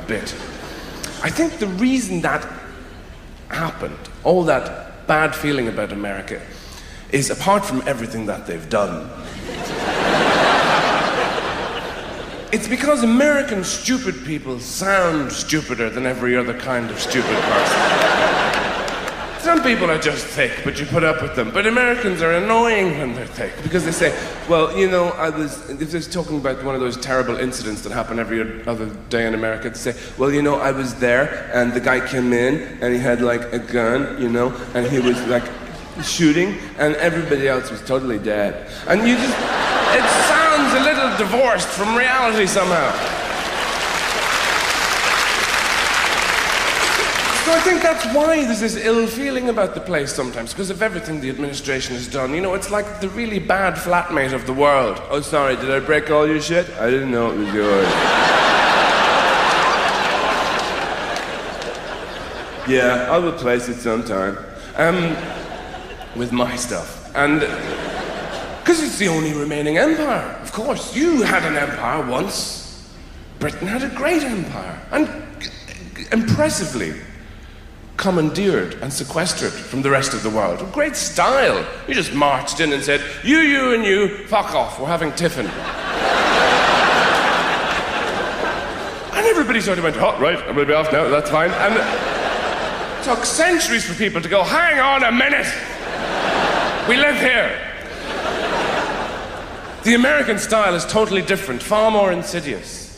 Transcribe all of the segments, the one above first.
bit. I think the reason that happened, all that bad feeling about America, is apart from everything that they've done, it's because American stupid people sound stupider than every other kind of stupid person. Some people are just thick, but you put up with them. But Americans are annoying when they're thick, because they say, well, you know, if they're talking about one of those terrible incidents that happen every other day in America, they say, well, you know, I was there, and the guy came in, and he had, like, a gun, you know, and he was, like, shooting, and everybody else was totally dead. And you just, it sounds a little divorced from reality somehow. So I think that's why there's this ill feeling about the place sometimes, because of everything the administration has done. You know, it's like the really bad flatmate of the world. Oh, sorry, did I break all your shit? I didn't know it was yours. Yeah, I'll replace it sometime. With my stuff. And because it's the only remaining empire, of course. You had an empire once. Britain had a great empire. And impressively commandeered and sequestered from the rest of the world. With great style. You just marched in and said, you, and you, fuck off, we're having tiffin. And everybody sort of went, oh, right, I'm going to be off now, that's fine. And it took centuries for people to go, hang on a minute. We live here. The American style is totally different, far more insidious.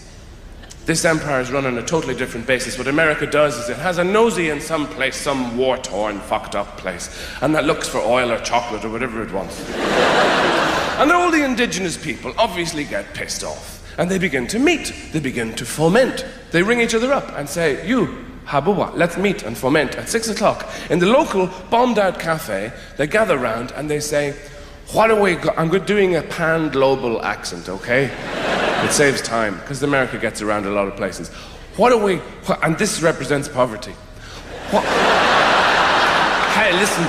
This empire is run on a totally different basis. What America does is it has a nosy in some place, some war-torn, fucked-up place, and that looks for oil or chocolate or whatever it wants. And all the indigenous people obviously get pissed off, and they begin to meet. They begin to foment. They ring each other up and say, you, Habuwa, let's meet and foment at 6 o'clock. In the local bombed-out cafe, they gather round and they say, what are we I'm doing a pan-global accent, okay? It saves time, because America gets around a lot of places. And this represents poverty. Hey, listen.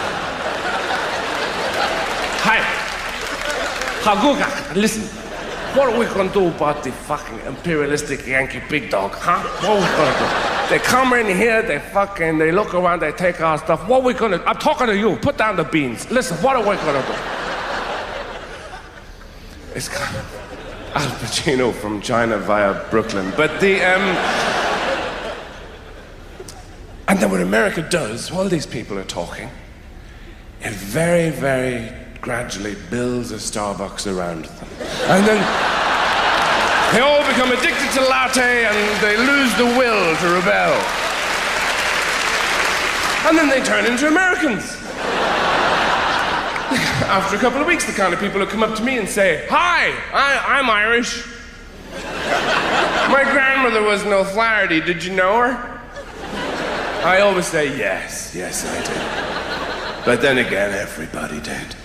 Hi. Haguga, listen. What are we going to do about the fucking imperialistic Yankee big dog, huh? What are we going to do? They come in here, they look around, they take our stuff. What are we going to... I'm talking to you. Put down the beans. Listen, what are we going to do? It's kind of Al Pacino from China via Brooklyn. But the... And then what America does, while these people are talking, it very, very gradually builds a Starbucks around them. And then they all become addicted to latte and they lose the will to rebel. And then they turn into Americans. After a couple of weeks, the kind of people who come up to me and say, hi, I'm Irish. My grandmother was an O'Flaherty, did you know her? I always say, yes, I did. But then again, everybody did.